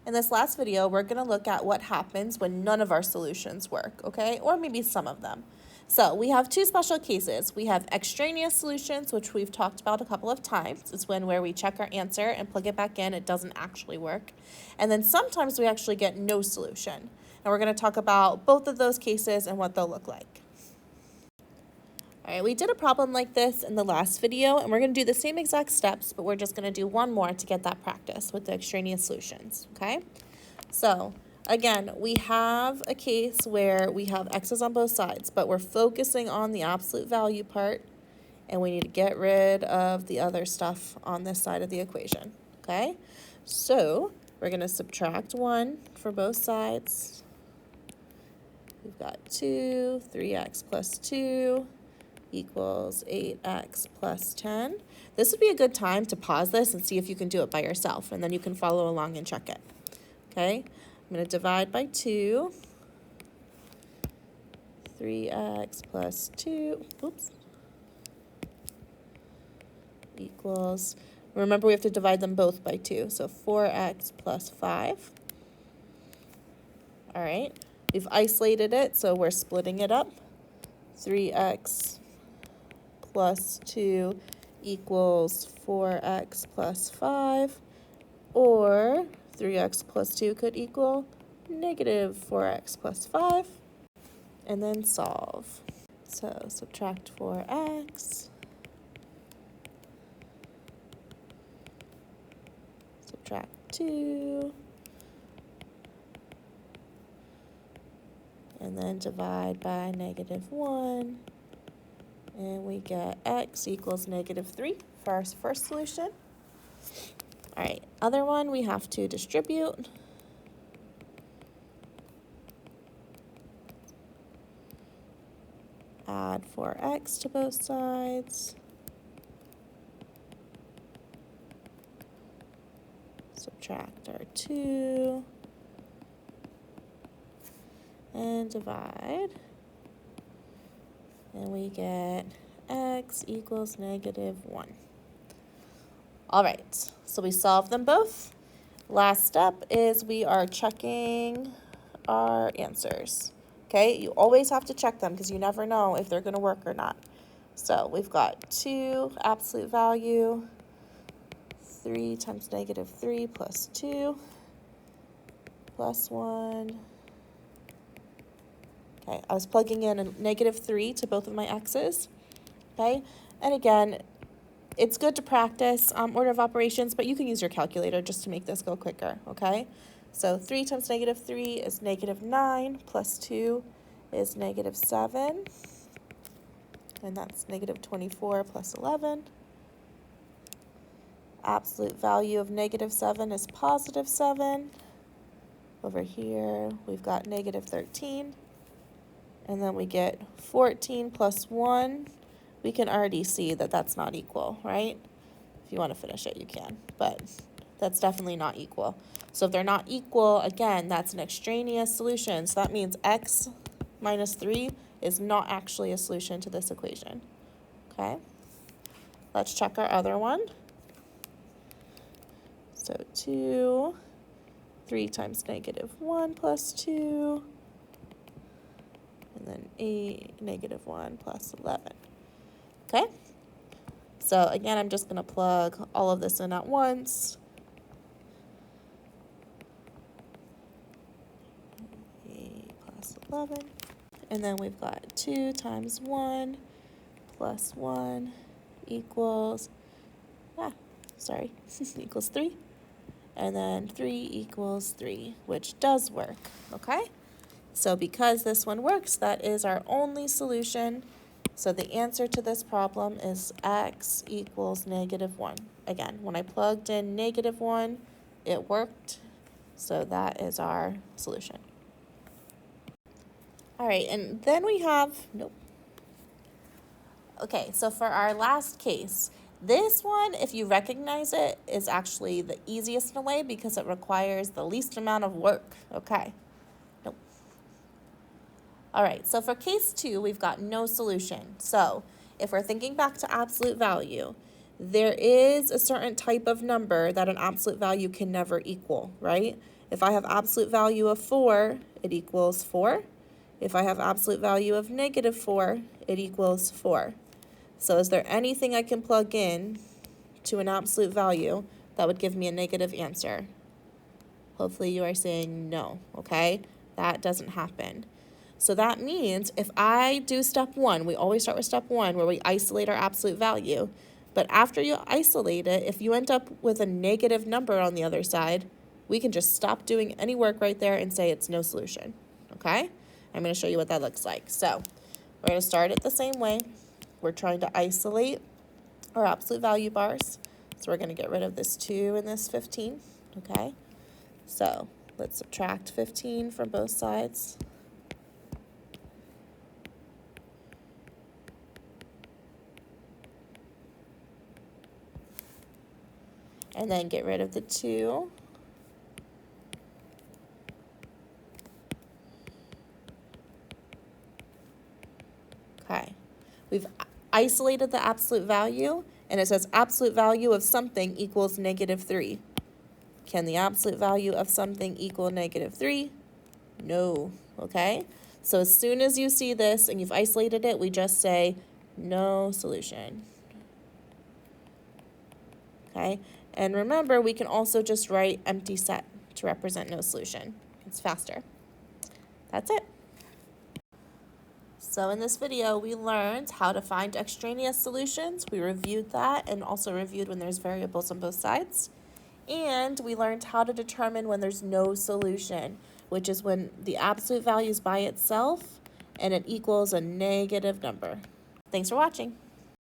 In this last video, we're going to look at what happens when none of our solutions work, okay? Or maybe some of them. So we have two special cases. We have extraneous solutions, which we've talked about a couple of times. It's where we check our answer and plug it back in. It doesn't actually work. And then sometimes we actually get no solution. And we're going to talk about both of those cases and what they'll look like. All right, we did a problem like this in the last video, and we're going to do the same exact steps, but we're just going to do one more to get that practice with the extraneous solutions, okay? So, again, we have a case where we have x's on both sides, but we're focusing on the absolute value part, and we need to get rid of the other stuff on this side of the equation, okay? So, we're going to subtract 1 for both sides. We've got 2, 3x plus 2 equals 8x plus 10. This would be a good time to pause this and see if you can do it by yourself, and then you can follow along and check it. Okay, I'm going to divide by 2. 3x plus 2, equals, remember we have to divide them both by 2, so 4x plus 5. All right, we've isolated it, so we're splitting it up. 3x plus 2 equals 4x plus 5, or 3x plus 2 could equal negative 4x plus 5, and then solve. So subtract 4x, subtract 2, and then divide by negative 1. And we get x equals negative 3 for our first solution. All right, other one we have to distribute. Add 4x to both sides. Subtract our 2. And divide. And we get x equals negative 1. All right, so we solve them both. Last step is we are checking our answers. Okay, you always have to check them because you never know if they're going to work or not. So we've got 2 absolute value, 3 times negative 3 plus 2 plus 1. Okay, I was plugging in a negative 3 to both of my x's, okay? And again, it's good to practice order of operations, but you can use your calculator just to make this go quicker, okay? So 3 times negative 3 is negative 9, plus 2 is negative 7, and that's negative 24 plus 11. Absolute value of negative 7 is positive 7. Over here, we've got negative 13. And then we get 14 plus 1. We can already see that that's not equal, right? If you want to finish it, you can. But that's definitely not equal. So if they're not equal, again, that's an extraneous solution. So that means x minus 3 is not actually a solution to this equation. Okay? Let's check our other one. So 2, 3 times negative 1 plus 2. And then negative 1 plus 11. Okay? So again, I'm just going to plug all of this in at once. Plus 11. And then we've got 2 times 1 plus 1 equals, equals 3. And then 3 equals 3, which does work, okay? So because this one works, that is our only solution. So the answer to this problem is x equals negative 1. Again, when I plugged in negative 1, it worked. So that is our solution. All right, and then we have, Okay, so for our last case, this one, if you recognize it, is actually the easiest in a way because it requires the least amount of work, okay? All right, so for case 2, we've got no solution. So if we're thinking back to absolute value, there is a certain type of number that an absolute value can never equal, right? If I have absolute value of 4, it equals 4. If I have absolute value of negative 4, it equals 4. So is there anything I can plug in to an absolute value that would give me a negative answer? Hopefully you are saying no, okay? That doesn't happen. So that means if I do step 1, we always start with step 1 where we isolate our absolute value. But after you isolate it, if you end up with a negative number on the other side, we can just stop doing any work right there and say it's no solution, okay? I'm going to show you what that looks like. So we're going to start it the same way. We're trying to isolate our absolute value bars. So we're going to get rid of this 2 and this 15, okay? So let's subtract 15 from both sides. And then get rid of the 2. Okay. We've isolated the absolute value, and it says absolute value of something equals negative 3. Can the absolute value of something equal negative 3? No. Okay? So as soon as you see this and you've isolated it, we just say no solution. Okay? And remember, we can also just write empty set to represent no solution. It's faster. That's it. So in this video, we learned how to find extraneous solutions. We reviewed that and also reviewed when there's variables on both sides. And we learned how to determine when there's no solution, which is when the absolute value is by itself and it equals a negative number. Thanks for watching.